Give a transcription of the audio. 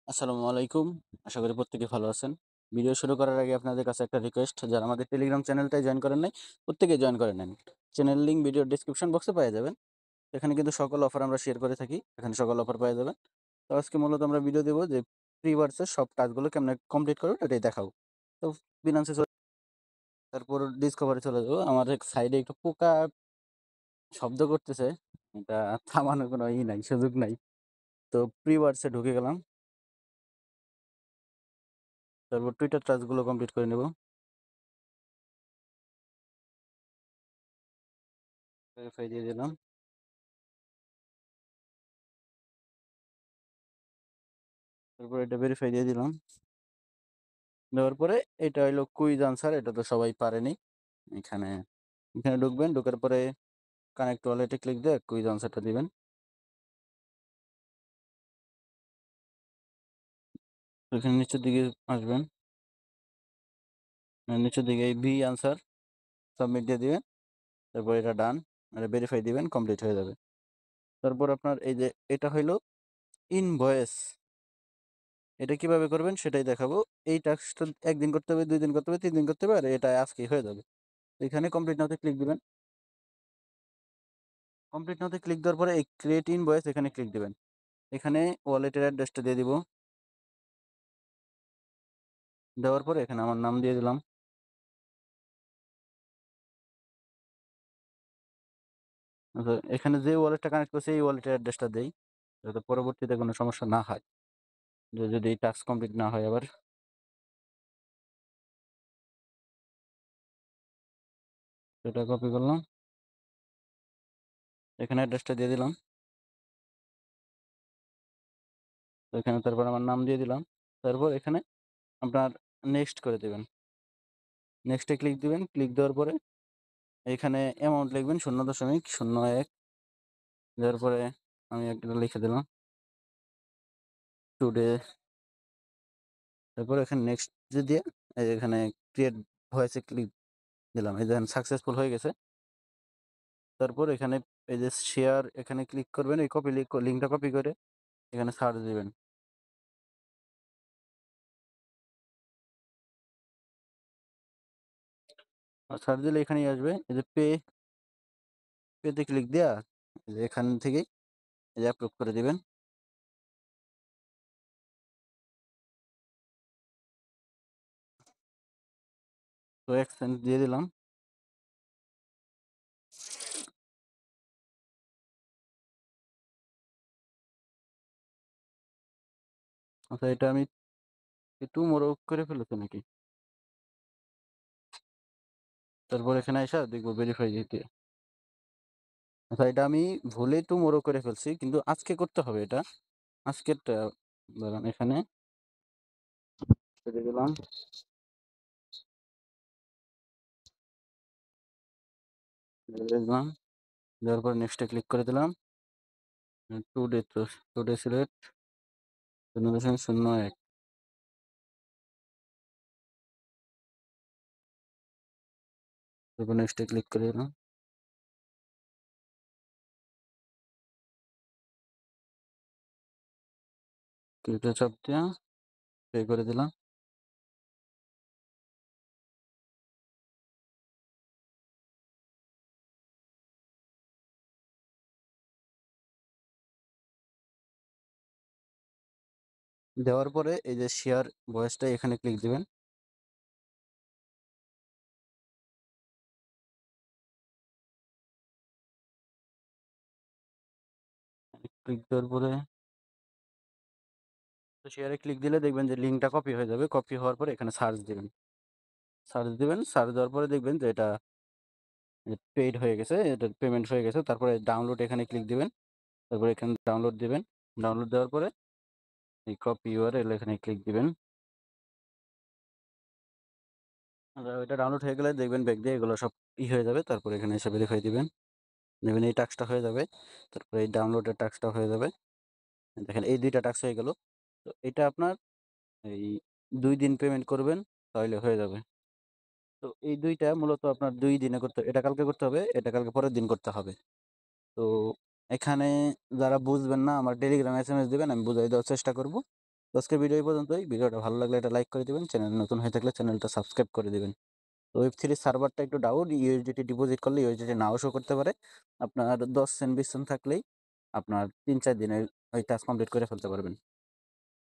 আসসালামু আলাইকুম। আশা করি প্রত্যেকে ভালো আছেন। ভিডিও শুরু করার আগে আপনাদের কাছে একটা রিকোয়েস্ট, যারা আমাদের টেলিগ্রাম চ্যানেলটায় জয়েন করেন নাই, প্রত্যেকেই জয়েন করে নেন। চ্যানেল লিঙ্ক ভিডিওর ডেসক্রিপশন বক্সে পেয়ে যাবেন। এখানে কিন্তু সকল অফার আমরা শেয়ার করে থাকি। এখানে সকল অফার পেয়ে যাবেন। তো আজকে মূলত আমরা ভিডিও দেবো যে ফ্রিভার্সের সব টাস্কগুলো কেমনে কমপ্লিট করবেন এটাই দেখাবো। তো বিনান্সে তারপর ডিসকভারে চলে যাবো। আমার এক সাইডে একটু পোকা শব্দ করতেছে। এটা থামানোর কোনো নাই, সুযোগ নাই। তো ফ্রিভার্সে ঢুকে গেলাম। তারপর টুইটার টাস্কগুলো কমপ্লিট করে নেব। ভেরিফাই দিয়ে দিলাম। তারপর এটা ভেরিফাই দিয়ে দিলাম। দেওয়ার পরে এটা হলো কুইজ আনসার, এটা তো সবাই পারেনি। এখানে এখানে ঢুকবেন, ঢোকার পরে কানেক্ট ওয়ালেটে ক্লিক দিয়ে কুইজ আনসারটা দিবেন। এখানে নিচের দিকে আসবেন, নিচের দিকে এই ভি আনসার সাবমিট দিয়ে দিবেন। তারপর এটা ডান, এটা ভেরিফাই দিবেন, কমপ্লিট হয়ে যাবে। তারপর আপনার এই যে এটা হইলো ইনভয়েস, এটা কিভাবে করবেন সেটাই দেখাবো। এই টাস্কটা একদিন করতে হবে, 2 দিন করতে হবে, 3 দিন করতে হবে, আর এটা আজকেই হয়ে যাবে। তো এখানে কমপ্লিট নাওতে ক্লিক দিবেন। কমপ্লিট নাওতে ক্লিক দেওয়ার পরে এই ক্রিয়েট ইনভয়েস এখানে ক্লিক দিবেন। এখানে ওয়ালেটের অ্যাড্রেসটা দিয়ে দিব। দেওয়ার পরে এখানে আমার নাম দিয়ে দিলাম। আচ্ছা, এখানে যে ওয়ালেটটা কানেক্ট করছে এই ওয়ালেটের অ্যাড্রেসটা দেই, যাতে পরবর্তীতে কোনো সমস্যা না হয়, যদি টাস্ক কমপ্লিট না হয় আবার। এটা কপি করলাম, এখানে অ্যাড্রেসটা দিয়ে দিলাম। তো এখানে তারপর আমার নাম দিয়ে দিলাম। তারপর এখানে আপনার নেক্সট করে দেবেন। নেক্সটে ক্লিক দিবেন। ক্লিক দেওয়ার পরে এখানে অ্যামাউন্ট লিখবেন 0.01। দেওয়ার পরে আমি একটা লিখে দিলাম টুডে। তারপর এখানে নেক্সট দিয়ে এখানে ক্রিয়েট ভয়েসে ক্লিক দিলাম। এই দেখেন সাকসেসফুল হয়ে গেছে। তারপর এখানে এই যে শেয়ার, এখানে ক্লিক করবেন, এই লিঙ্কটা কপি করে এখানে সার্চ দিবেন। আর সার্চ দিলে এখানেই আসবে, এই যে পেতে ক্লিক দেওয়া, এই যে এখান থেকেই এই যে অ্যাপ্রুভ করে দিবেন। তো এক্সচেঞ্জ দিয়ে দিলাম। আচ্ছা, এটা আমি একটু মোড়ক করে ফেলেছি নাকি? তারপর এখানে এসে দেখবো ভেরিফাই দিতে। আচ্ছা, এটা আমি ভুলে একটু মোড়ক করে ফেলছি, কিন্তু আজকে করতে হবে এটা। আজকেরটা ধরেন এখানে দিয়ে দিলাম। দিলাম, দেওয়ার পর নেক্সটে ক্লিক করে দিলাম। টুডে, তো টুডে সিলেক্ট 0.01। তারপর নেক্সটে ক্লিক করে দিলাম। ক্লিকটা চাপ দিয়া পে করে দিলাম। দেওয়ার পরে এই যে শেয়ার ভয়েসটা এখানে ক্লিক দিবেন। ক্লিক দেওয়ার পরে শেয়ারে ক্লিক দিলে দেখবেন যে লিঙ্কটা কপি হয়ে যাবে। কপি হওয়ার পরে এখানে সার্চ দিবেন। সার্চ দেওয়ার পরে দেখবেন যে এটা পেইড হয়ে গেছে, এটা পেমেন্ট হয়ে গেছে। তারপরে ডাউনলোড এখানে ক্লিক দিবেন। তারপরে এখানে ডাউনলোড দিবেন। ডাউনলোড দেওয়ার পরে এই কপি ইউআরএল এখানে ক্লিক দিবেন। আর এটা ডাউনলোড হয়ে গেলে দেখবেন ব্যাক দিয়ে এগুলো সব হয়ে যাবে। তারপরে এখানে এসে ভেরিফাই দিবেন। দেখবেন এই টাস্কটা হয়ে যাবে। তারপরে এই ডাউনলোডের টাস্কটা হয়ে যাবে। দেখেন এই 2টা টাস্ক হয়ে গেল। তো এটা আপনার এই 2 দিন পেমেন্ট করবেন, তাহলে হয়ে যাবে। তো এই 2টা মূলত আপনার 2 দিনে করতে, এটা কালকে করতে হবে, এটা কালকে পরের দিন করতে হবে। তো এখানে যারা বুঝবেন না আমার টেলিগ্রামে এসএমএস দিবেন, আমি বুঝাই দেওয়ার চেষ্টা করব। তো আজকের ভিডিও এই পর্যন্তই। ভিডিওটা ভালো লাগলে এটা লাইক করে দিবেন, চ্যানেল নতুন হয়ে থাকলে চ্যানেলটা সাবস্ক্রাইব করে দিবেন। তো Web3 সার্ভারটা একটু ডাউন, ইউএসডিটি ডিপোজিট করলে ইউএসডিটি নাও শো করতে পারে। আপনার 10 সেন্ট 20 সেন্ট থাকলেই আপনার 3-4 দিনে ওই টাস্ক কমপ্লিট করে ফেলতে পারবেন।